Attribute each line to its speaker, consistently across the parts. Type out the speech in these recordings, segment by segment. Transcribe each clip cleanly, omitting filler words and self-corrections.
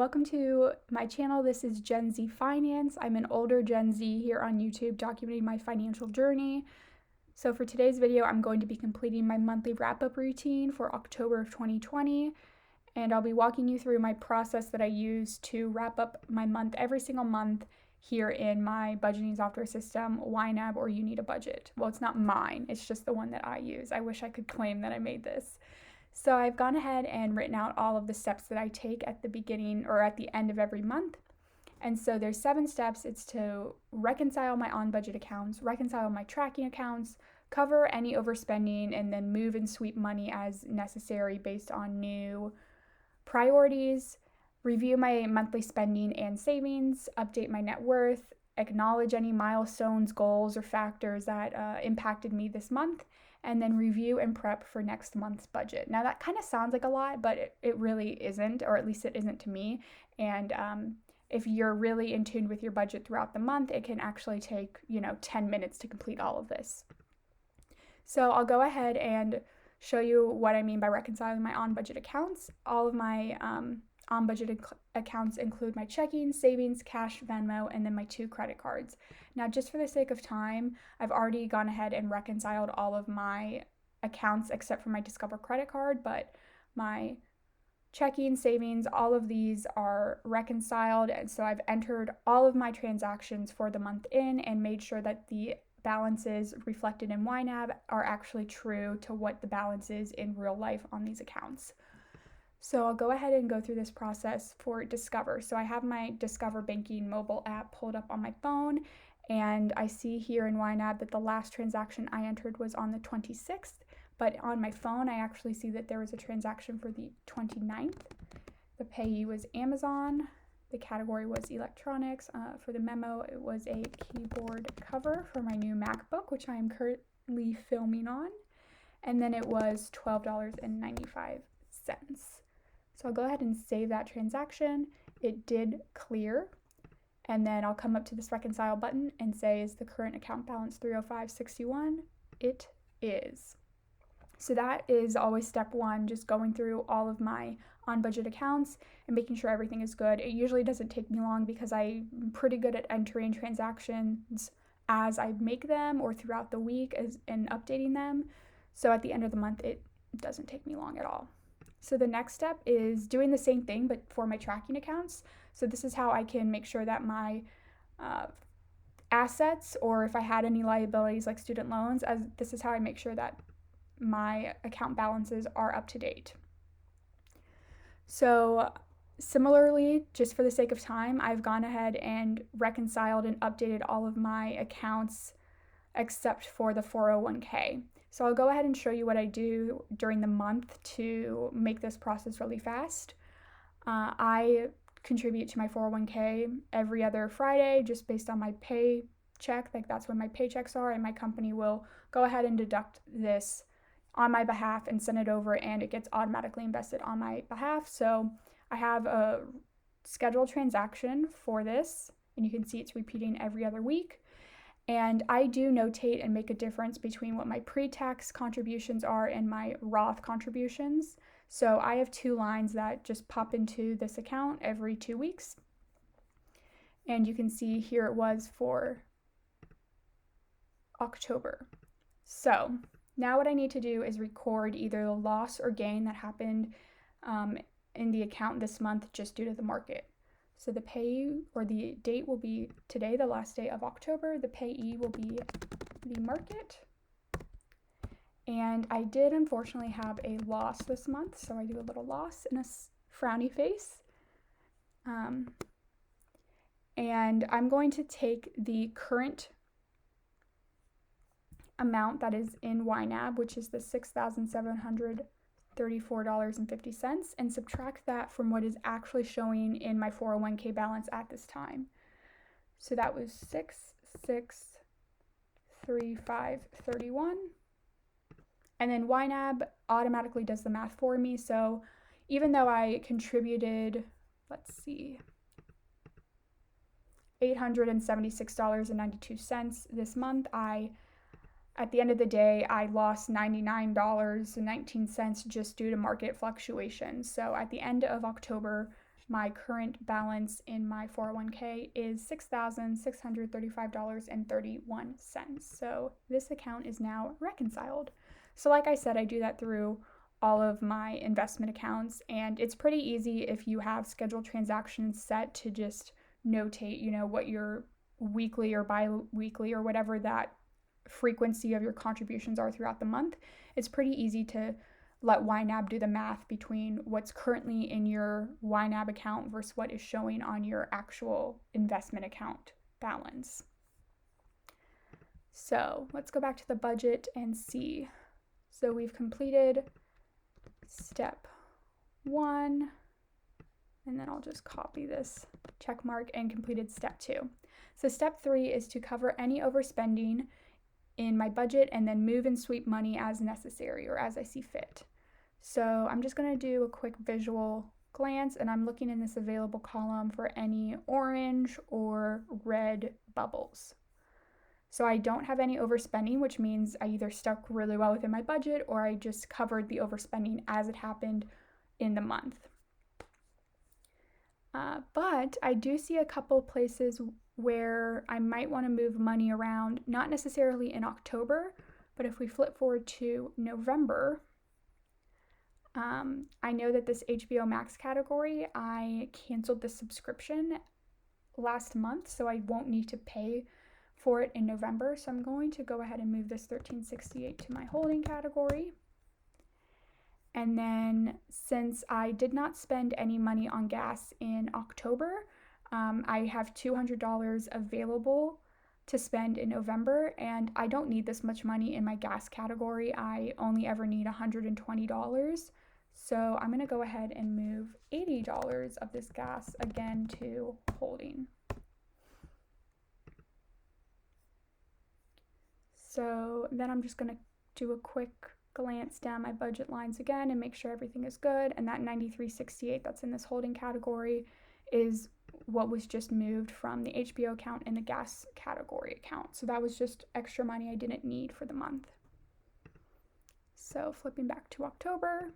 Speaker 1: welcome to my channel. This is Gen Z Finance. I'm an older Gen Z here on YouTube documenting my financial journey. So for today's video, I'm going to be completing my monthly wrap-up routine for October of 2020, and I'll be walking you through my process that I use to wrap up my month every single month here in my budgeting software system, YNAB, or You Need a Budget. Well, it's not mine, it's just the one that I use. I wish I could claim that I made this. So I've gone ahead and written out all of the steps that I take at the beginning or at the end of every month. And so there's 7 steps. It's to reconcile my on-budget accounts, reconcile my tracking accounts, cover any overspending, and then move and sweep money as necessary based on new priorities, review my monthly spending and savings, update my net worth, acknowledge any milestones, goals, or factors that impacted me this month, and then review and prep for next month's budget. Now that kind of sounds like a lot, but it really isn't, or at least it isn't to me. And if you're really in tune with your budget throughout the month, it can actually take, 10 minutes to complete all of this. So I'll go ahead and show you what I mean by reconciling my on-budget accounts. All of my on-budget accounts include my checking, savings, cash, Venmo, and then my 2 credit cards. Now, just for the sake of time, I've already gone ahead and reconciled all of my accounts except for my Discover credit card, but my checking, savings, all of these are reconciled, and so I've entered all of my transactions for the month in and made sure that the balances reflected in YNAB are actually true to what the balance is in real life on these accounts. So I'll go ahead and go through this process for Discover. So I have my Discover Banking mobile app pulled up on my phone, and I see here in YNAB that the last transaction I entered was on the 26th, but on my phone I actually see that there was a transaction for the 29th. The payee was Amazon. The category was electronics. For the memo, it was a keyboard cover for my new MacBook, which I am currently filming on, and then it was $12.95. So I'll go ahead and save that transaction. It did clear, and then I'll come up to this reconcile button and say, is the current account balance $305.61? It is. So that is always step 1, just going through all of my on-budget accounts and making sure everything is good. It usually doesn't take me long because I'm pretty good at entering transactions as I make them or throughout the week and updating them. So at the end of the month, it doesn't take me long at all. So the next step is doing the same thing, but for my tracking accounts. So this is how I can make sure that my assets, or if I had any liabilities like student loans, this is how I make sure that my account balances are up to date. So similarly, just for the sake of time, I've gone ahead and reconciled and updated all of my accounts except for the 401k. So I'll go ahead and show you what I do during the month to make this process really fast. I contribute to my 401k every other Friday just based on my paycheck. Like that's when my paychecks are, and my company will go ahead and deduct this on my behalf and send it over, and it gets automatically invested on my behalf. So I have a scheduled transaction for this, and you can see it's repeating every other week. And I do notate and make a difference between what my pre-tax contributions are and my Roth contributions. So I have 2 lines that just pop into this account every 2 weeks. And you can see here it was for October. So now what I need to do is record either the loss or gain that happened in the account this month just due to the market. So the payee, or the date, will be today, the last day of October. The payee will be the market. And I did unfortunately have a loss this month, so I do a little loss and a frowny face. And I'm going to take the current amount that is in YNAB, which is the $6,734.50, and subtract that from what is actually showing in my 401k balance at this time. So that was $6,635.31. And then YNAB automatically does the math for me. So even though I contributed, $876.92 this month, at the end of the day, I lost $99.19 just due to market fluctuations. So at the end of October, my current balance in my 401k is $6,635.31. So this account is now reconciled. So like I said, I do that through all of my investment accounts, and it's pretty easy if you have scheduled transactions set to just notate, what your weekly or bi-weekly or whatever that frequency of your contributions are throughout the month. It's pretty easy to let YNAB do the math between what's currently in your YNAB account versus what is showing on your actual investment account balance. So let's go back to the budget and see. So we've completed step 1, and then I'll just copy this check mark, and completed step 2. So step 3 is to cover any overspending in my budget and then move and sweep money as necessary or as I see fit. So I'm just going to do a quick visual glance, and I'm looking in this available column for any orange or red bubbles. So I don't have any overspending, which means I either stuck really well within my budget or I just covered the overspending as it happened in the month. But I do see a couple places where I might want to move money around, not necessarily in October, but if we flip forward to November, I know that this HBO Max category, I canceled the subscription last month, so I won't need to pay for it in November. So I'm going to go ahead and move this $13.68 to my holding category. And then since I did not spend any money on gas in October, I have $200 available to spend in November, and I don't need this much money in my gas category. I only ever need $120. So I'm going to go ahead and move $80 of this gas again to holding. So then I'm just going to do a quick glance down my budget lines again and make sure everything is good. And that $93.68 that's in this holding category is what was just moved from the HBO account and the gas category account. So that was just extra money I didn't need for the month. So flipping back to October,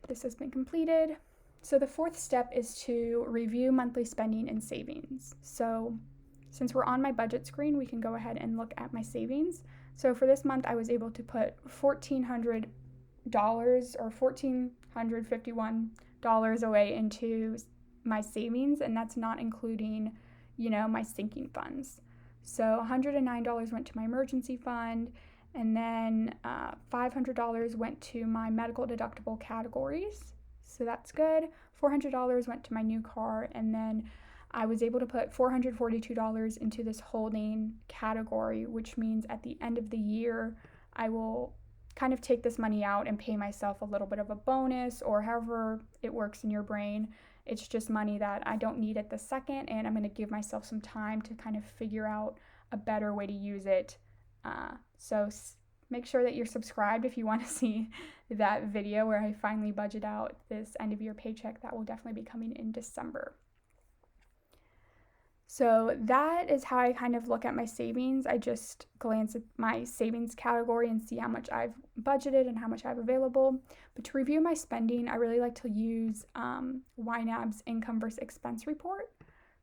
Speaker 1: this has been completed. So the fourth step is to review monthly spending and savings. So since we're on my budget screen, we can go ahead and look at my savings. So for this month, I was able to put $1,400 or $1,451 away into my savings, and that's not including, my sinking funds. So $109 went to my emergency fund, and then $500 went to my medical deductible categories. So that's good. $400 went to my new car, and then I was able to put $442 into this holding category, which means at the end of the year, I will kind of take this money out and pay myself a little bit of a bonus, or however it works in your brain. It's just money that I don't need at the second, and I'm going to give myself some time to kind of figure out a better way to use it. So make sure that you're subscribed if you want to see that video where I finally budget out this end of year paycheck. That will definitely be coming in December. So that is how I kind of look at my savings. I just glance at my savings category and see how much I've budgeted and how much I have available. But to review my spending, I really like to use YNAB's income versus expense report.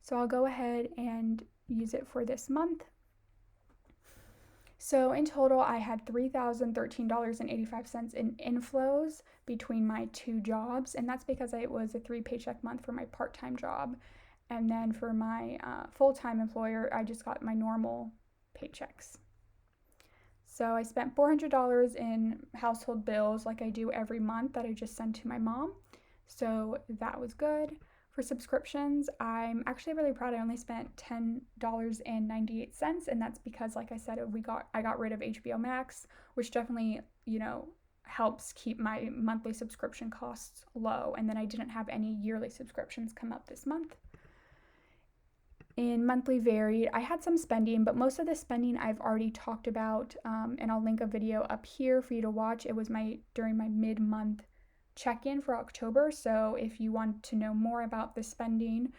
Speaker 1: So I'll go ahead and use it for this month. So in total, I had $3,013.85 in inflows between my two jobs, and that's because it was a 3-paycheck month for my part-time job. And then for my full-time employer, I just got my normal paychecks. So I spent $400 in household bills like I do every month that I just send to my mom. So that was good. For subscriptions, I'm actually really proud. I only spent $10.98, and that's because, like I said, I got rid of HBO Max, which definitely, helps keep my monthly subscription costs low. And then I didn't have any yearly subscriptions come up this month. In monthly varied, I had some spending, but most of the spending I've already talked about, and I'll link a video up here for you to watch. It was during my mid-month check-in for October, so if you want to know more about the spending,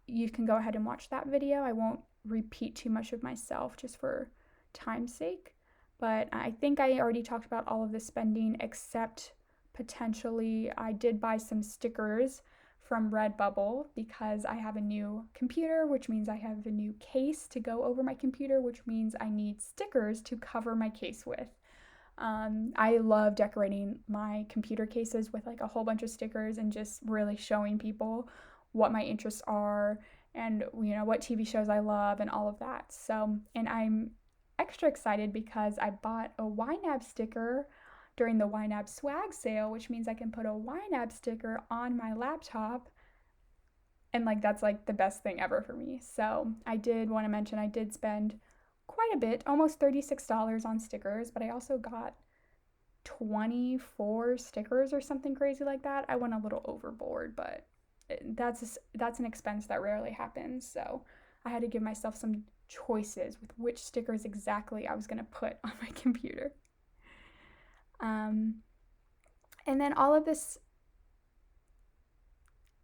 Speaker 1: you can go ahead and watch that video. I won't repeat too much of myself just for time's sake, but I think I already talked about all of the spending except potentially, I did buy some stickers from Redbubble because I have a new computer, which means I have a new case to go over my computer, which means I need stickers to cover my case with. I love decorating my computer cases with like a whole bunch of stickers and just really showing people what my interests are and what TV shows I love and all of that. So, and I'm extra excited because I bought a YNAB sticker during the YNAB swag sale, which means I can put a YNAB sticker on my laptop, and like that's like the best thing ever for me. So I did want to mention I did spend quite a bit, almost $36 on stickers, but I also got 24 stickers or something crazy like that. I went a little overboard, but that's an expense that rarely happens. So I had to give myself some choices with which stickers exactly I was going to put on my computer. And then all of this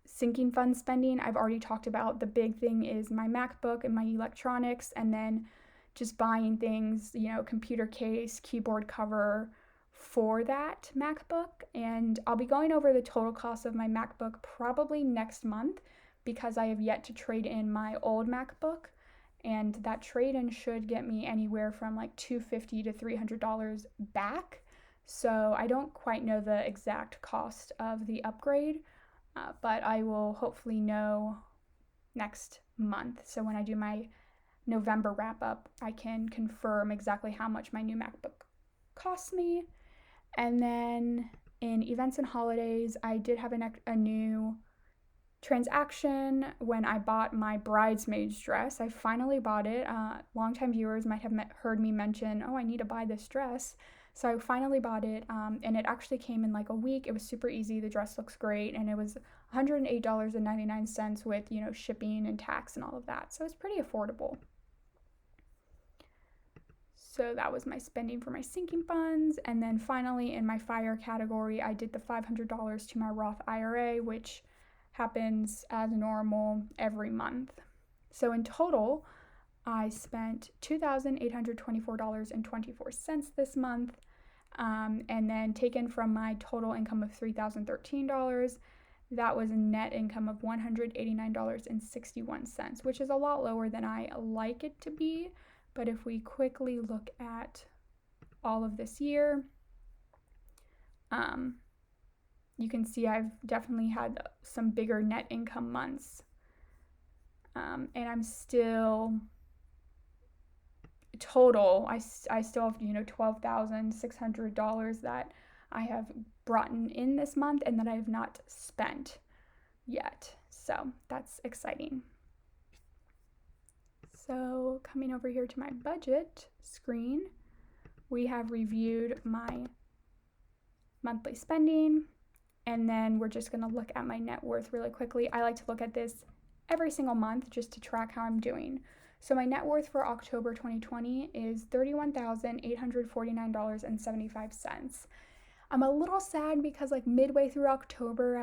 Speaker 1: sinking fund spending, I've already talked about. The big thing is my MacBook and my electronics, and then just buying things, computer case, keyboard cover for that MacBook. And I'll be going over the total cost of my MacBook probably next month because I have yet to trade in my old MacBook. And that trade-in should get me anywhere from like $250 to $300 back. So I don't quite know the exact cost of the upgrade, but I will hopefully know next month. So when I do my November wrap up, I can confirm exactly how much my new MacBook costs me. And then in events and holidays, I did have a new transaction when I bought my bridesmaid's dress. I finally bought it. Longtime viewers might have heard me mention, oh, I need to buy this dress. So I finally bought it, and it actually came in like a week. It was super easy. The dress looks great, and it was $108.99 with, shipping and tax and all of that. So it's pretty affordable. So that was my spending for my sinking funds. And then finally in my F.I.R.E category, I did the $500 to my Roth IRA, which happens as normal every month. So in total, I spent $2,824.24 this month, and then taken from my total income of $3,013, that was a net income of $189.61, which is a lot lower than I like it to be. But if we quickly look at all of this year, you can see I've definitely had some bigger net income months. And I'm still total, I still have, $12,600 that I have brought in this month and that I have not spent yet. So that's exciting. So coming over here to my budget screen, we have reviewed my monthly spending, and then we're just gonna look at my net worth really quickly. I like to look at this every single month just to track how I'm doing. So my net worth for October 2020 is $31,849.75. I'm a little sad because like midway through October,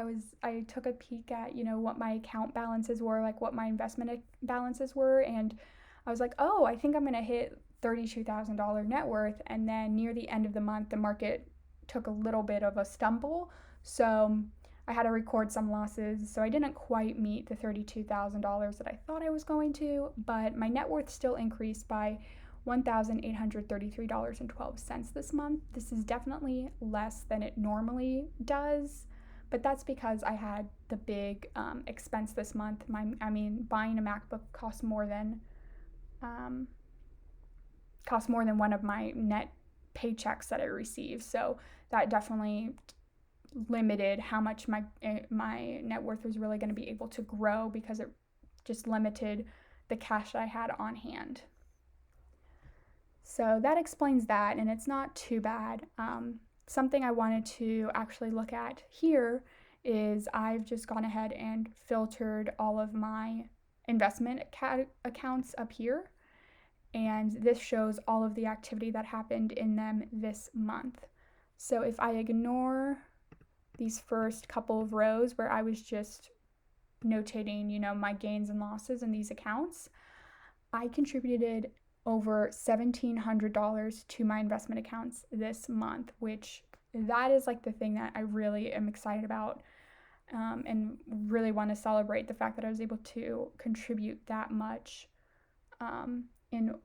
Speaker 1: I took a peek at, what my account balances were, like what my investment balances were, and I was like, oh, I think I'm gonna hit $32,000 net worth. And then near the end of the month, the market took a little bit of a stumble, so I had to record some losses. So I didn't quite meet the $32,000 that I thought I was going to, but my net worth still increased by $1,833.12 this month. This is definitely less than it normally does, but that's because I had the big expense this month. Buying a MacBook costs more than one of my net paychecks that I receive. So that definitely limited how much my net worth was really going to be able to grow, because it just limited the cash that I had on hand. So that explains that, and it's not too bad. Something I wanted to actually look at here is I've just gone ahead and filtered all of my investment accounts up here, and this shows all of the activity that happened in them this month. So if I ignore these first couple of rows where I was just notating, my gains and losses in these accounts, I contributed over $1,700 to my investment accounts this month, which that is like the thing that I really am excited about, and really want to celebrate the fact that I was able to contribute that much in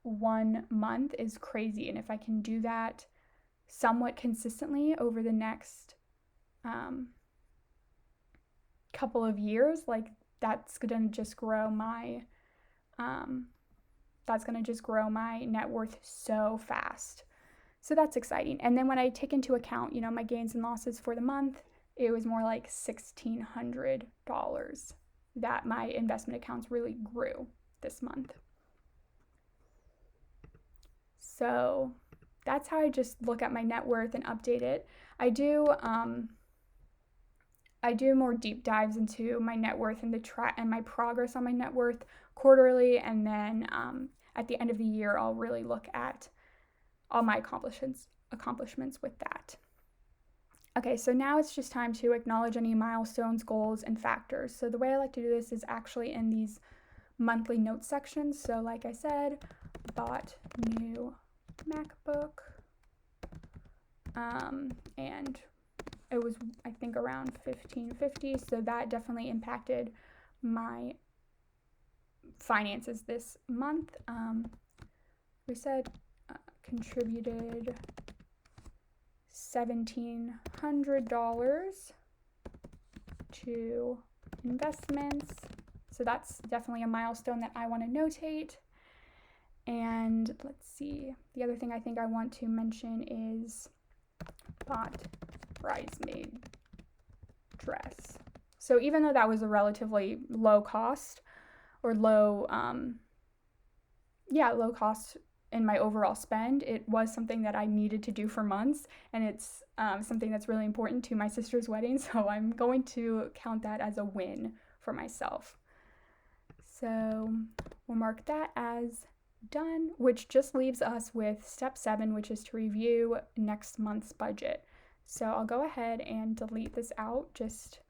Speaker 1: 1 month is crazy. And if I can do that somewhat consistently over the next couple of years, like that's gonna just grow my net worth so fast. So that's exciting. And then when I take into account, my gains and losses for the month, it was more like $1,600 that my investment accounts really grew this month. So that's how I just look at my net worth and update it. I do more deep dives into my net worth and and my progress on my net worth quarterly, and then at the end of the year, I'll really look at all my accomplishments with that. Okay, so now it's just time to acknowledge any milestones, goals, and factors. So the way I like to do this is actually in these monthly notes sections. So like I said, bought new MacBook, and it was, I think, around $1,550, so that definitely impacted my finances this month. We said contributed $1,700 to investments, so that's definitely a milestone that I want to notate. And let's see, the other thing I think I want to mention is bought bridesmaid dress. So even though that was a relatively low cost, or low cost in my overall spend, it was something that I needed to do for months, and it's something that's really important to my sister's wedding, so I'm going to count that as a win for myself. So we'll mark that as done, which just leaves us with step 7, which is to review next month's budget. So I'll go ahead and delete this out just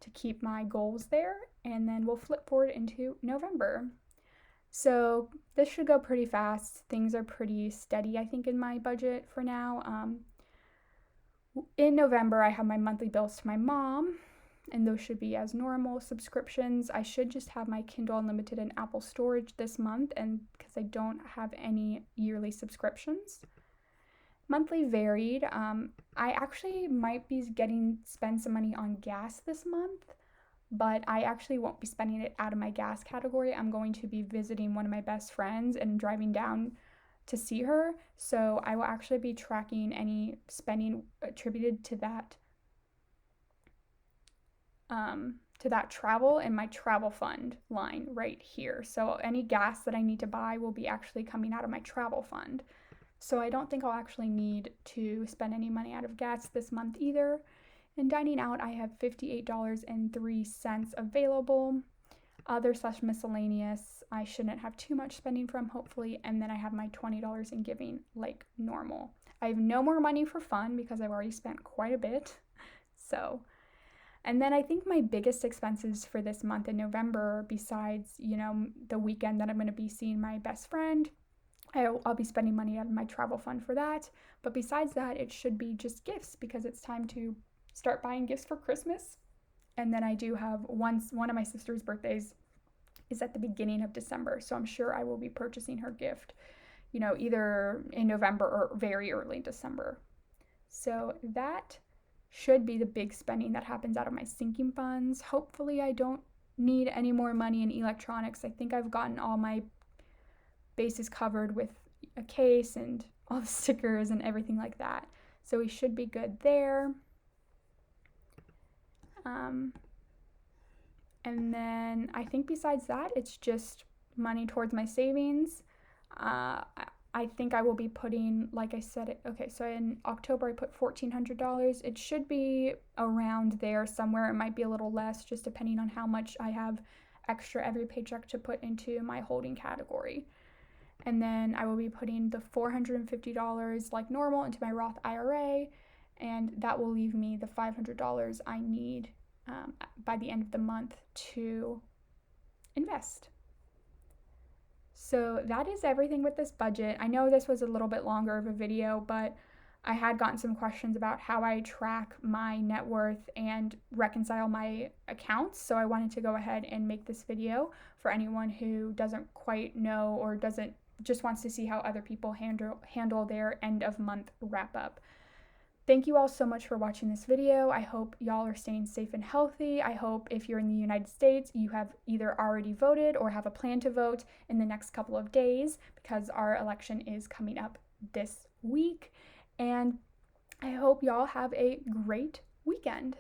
Speaker 1: to keep my goals there, and then we'll flip forward into November. So this should go pretty fast. Things are pretty steady, I think, in my budget for now. In November, I have my monthly bills to my mom, and those should be as normal. Subscriptions, I should just have my Kindle Unlimited and Apple Storage this month, and because I don't have any yearly subscriptions. Monthly varied, I actually might be spend some money on gas this month, but I actually won't be spending it out of my gas category. I'm going to be visiting one of my best friends and driving down to see her, so I will actually be tracking any spending attributed to that travel in my travel fund line right here. So any gas that I need to buy will be actually coming out of my travel fund. So I don't think I'll actually need to spend any money out of gas this month either. In dining out, I have $58.03 available. Other/miscellaneous, I shouldn't have too much spending from, hopefully. And then I have my $20 in giving like normal. I have no more money for fun because I've already spent quite a bit. And then I think my biggest expenses for this month in November, besides, the weekend that I'm going to be seeing my best friend, I'll be spending money out of my travel fund for that. But besides that, it should be just gifts, because it's time to start buying gifts for Christmas. And then I do have one of my sister's birthdays is at the beginning of December, so I'm sure I will be purchasing her gift, either in November or very early December. So that should be the big spending that happens out of my sinking funds. Hopefully I don't need any more money in electronics. I think I've gotten all my bases covered with a case and all the stickers and everything like that. So we should be good there. And then I think besides that, it's just money towards my savings. I think I will be putting, like I said, okay, so in October I put $1,400. It should be around there somewhere. It might be a little less, just depending on how much I have extra every paycheck to put into my holding category. And then I will be putting the $450 like normal into my Roth IRA, and that will leave me the $500 I need by the end of the month to invest. So that is everything with this budget. I know this was a little bit longer of a video, but I had gotten some questions about how I track my net worth and reconcile my accounts, so I wanted to go ahead and make this video for anyone who doesn't quite know or just wants to see how other people handle their end of month wrap up. Thank you all so much for watching this video. I hope y'all are staying safe and healthy. I hope if you're in the United States, you have either already voted or have a plan to vote in the next couple of days, because our election is coming up this week. And I hope y'all have a great weekend.